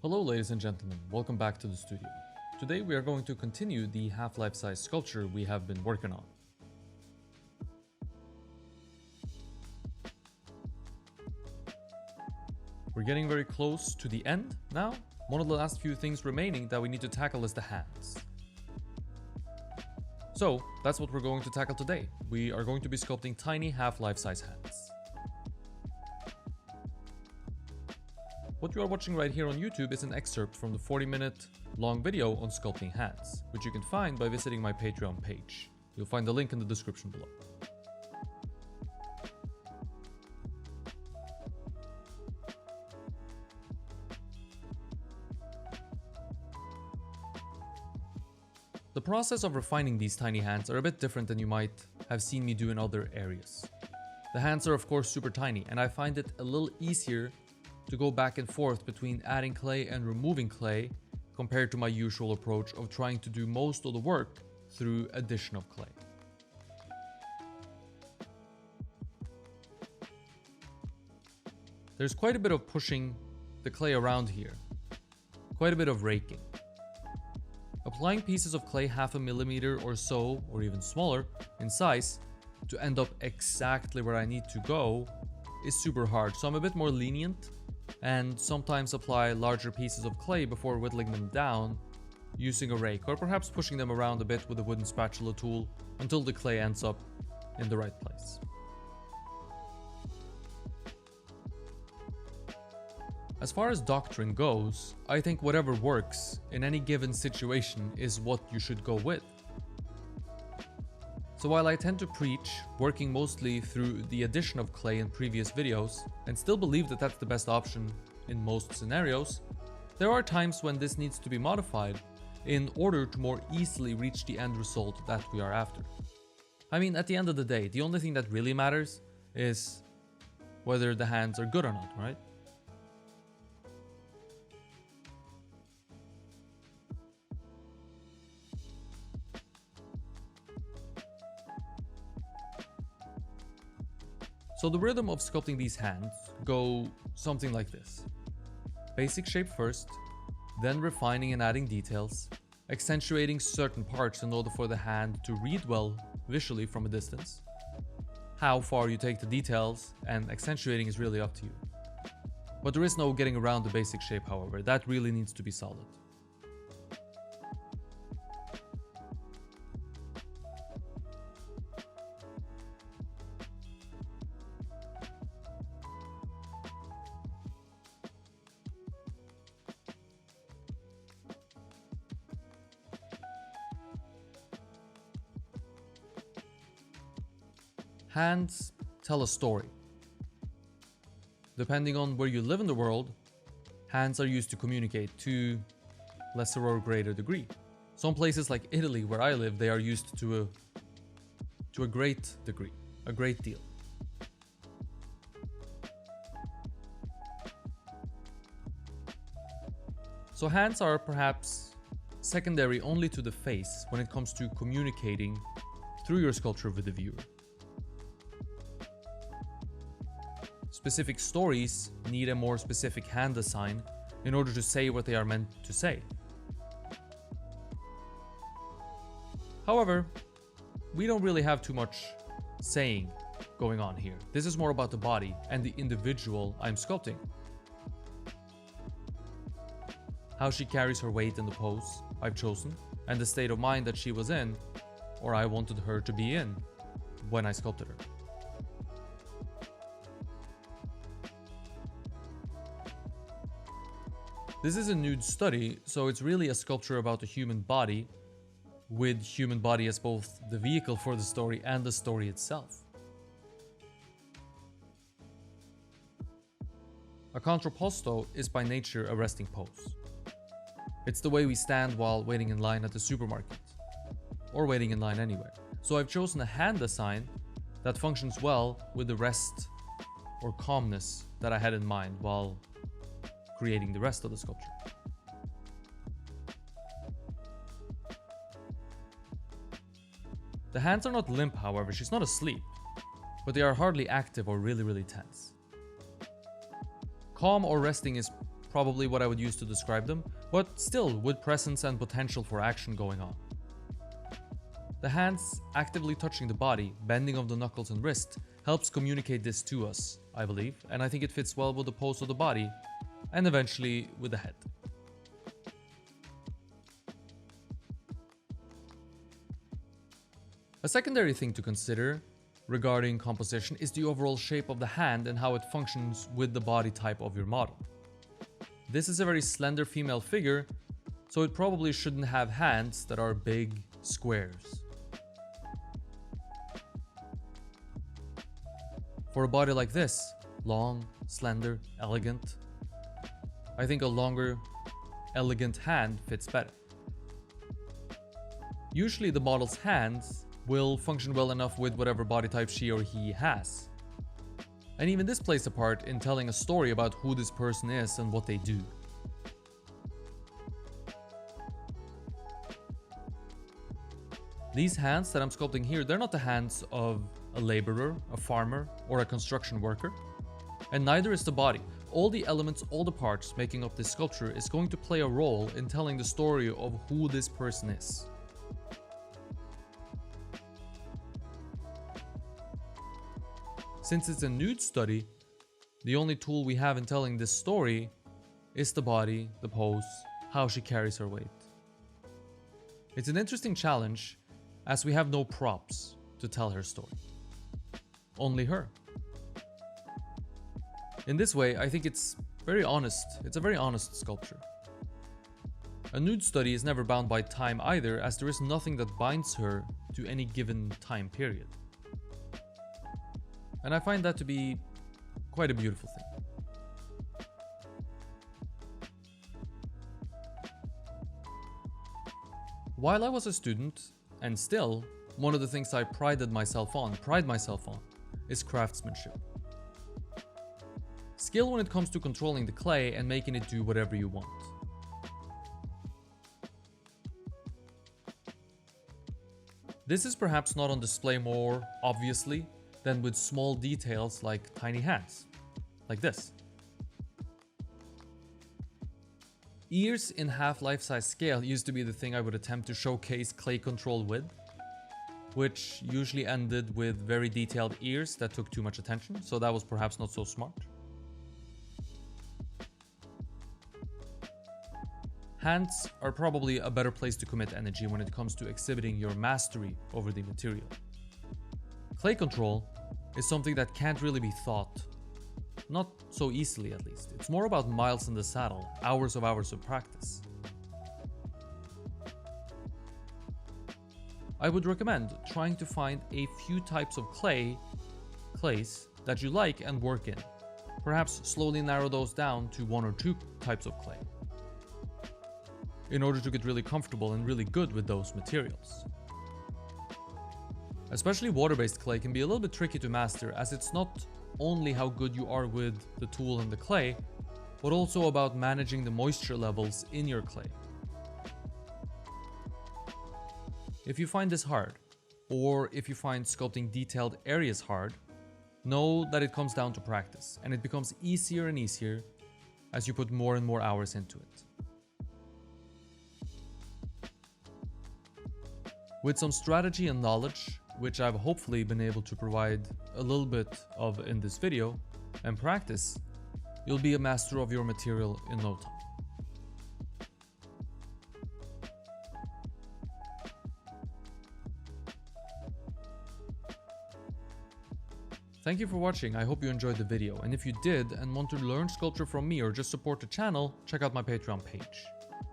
Hello ladies and gentlemen, welcome back to the studio. Today we are going to continue the half-life size sculpture we have been working on. We're getting very close to the end now. One of the last few things remaining that we need to tackle is the hands. So that's what we're going to tackle today. We are going to be sculpting tiny half-life size hands. What you are watching right here on YouTube is an excerpt from the 40-minute long video on sculpting hands, which you can find by visiting my Patreon page. You'll find the link in the description below. The process of refining these tiny hands are a bit different than you might have seen me do in other areas. The hands are of course super tiny, and I find it a little easier to go back and forth between adding clay and removing clay compared to my usual approach of trying to do most of the work through addition of clay. There's quite a bit of pushing the clay around here, quite a bit of raking. Applying pieces of clay 0.5 millimeter or so, or even smaller in size, to end up exactly where I need to go is super hard, so I'm a bit more lenient and sometimes apply larger pieces of clay before whittling them down using a rake, or perhaps pushing them around a bit with a wooden spatula tool until the clay ends up in the right place. As far as doctrine goes, I think whatever works in any given situation is what you should go with. So while I tend to preach working mostly through the addition of clay in previous videos, and still believe that that's the best option in most scenarios, there are times when this needs to be modified in order to more easily reach the end result that we are after. I mean, at the end of the day, the only thing that really matters is whether the hands are good or not, right? So the rhythm of sculpting these hands go something like this. Basic shape first, then refining and adding details, accentuating certain parts in order for the hand to read well visually from a distance. How far you take the details and accentuating is really up to you. But there is no getting around the basic shape, however, that really needs to be solid. Hands tell a story. Depending on where you live in the world, hands are used to communicate to lesser or greater degree. Some places like Italy, where I live, they are used to a great degree, a great deal. So hands are perhaps secondary only to the face when it comes to communicating through your sculpture with the viewer. Specific stories need a more specific hand design in order to say what they are meant to say. However, we don't really have too much saying going on here. This is more about the body and the individual I'm sculpting. How she carries her weight in the pose I've chosen, and the state of mind that she was in, or I wanted her to be in, when I sculpted her. This is a nude study, so it's really a sculpture about the human body, with human body as both the vehicle for the story and the story itself. A contrapposto is by nature a resting pose. It's the way we stand while waiting in line at the supermarket, or waiting in line anywhere. So I've chosen a hand design that functions well with the rest or calmness that I had in mind while creating the rest of the sculpture. The hands are not limp, however, she's not asleep, but they are hardly active or really tense. Calm or resting is probably what I would use to describe them, but still with presence and potential for action going on. The hands actively touching the body, bending of the knuckles and wrist, helps communicate this to us, I believe, and I think it fits well with the pose of the body, and eventually with the head. A secondary thing to consider regarding composition is the overall shape of the hand and how it functions with the body type of your model. This is a very slender female figure, so it probably shouldn't have hands that are big squares. For a body like this, long, slender, elegant, I think a longer, elegant hand fits better. Usually the model's hands will function well enough with whatever body type she or he has. And even this plays a part in telling a story about who this person is and what they do. These hands that I'm sculpting here, they're not the hands of a laborer, a farmer, or a construction worker. And neither is the body. All the elements, all the parts making up this sculpture is going to play a role in telling the story of who this person is. Since it's a nude study, the only tool we have in telling this story is the body, the pose, how she carries her weight. It's an interesting challenge as we have no props to tell her story. Only her. In this way, I think it's very honest. It's a very honest sculpture. A nude study is never bound by time either, as there is nothing that binds her to any given time period. And I find that to be quite a beautiful thing. While I was a student, and still, one of the things I pride myself on, is craftsmanship. Skill when it comes to controlling the clay and making it do whatever you want. This is perhaps not on display more obviously than with small details like tiny hands, like this. Ears in half life-size scale used to be the thing I would attempt to showcase clay control with, which usually ended with very detailed ears that took too much attention, so that was perhaps not so smart. Hands are probably a better place to commit energy when it comes to exhibiting your mastery over the material. Clay control is something that can't really be taught. Not so easily, at least. It's more about miles in the saddle, hours of practice. I would recommend trying to find a few types of clays that you like and work in. Perhaps slowly narrow those down to 1 or 2 types of clay, in order to get really comfortable and really good with those materials. Especially water-based clay can be a little bit tricky to master, as it's not only how good you are with the tool and the clay, but also about managing the moisture levels in your clay. If you find this hard, or if you find sculpting detailed areas hard, know that it comes down to practice, and it becomes easier and easier as you put more and more hours into it. With some strategy and knowledge, which I've hopefully been able to provide a little bit of in this video, and practice, you'll be a master of your material in no time. Thank you for watching. I hope you enjoyed the video, and if you did and want to learn sculpture from me or just support the channel, check out my Patreon page.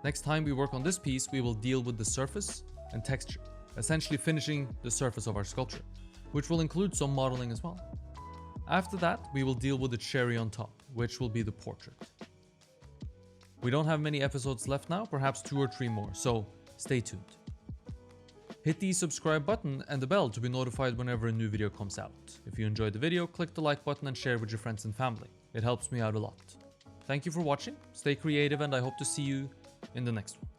Next time we work on this piece, we will deal with the surface and texture, essentially finishing the surface of our sculpture, which will include some modeling as well. After that, we will deal with the cherry on top, which will be the portrait. We don't have many episodes left now, perhaps 2 or 3 more, so stay tuned. Hit the subscribe button and the bell to be notified whenever a new video comes out. If you enjoyed the video, click the like button and share with your friends and family. It helps me out a lot. Thank you for watching, stay creative, and I hope to see you in the next one.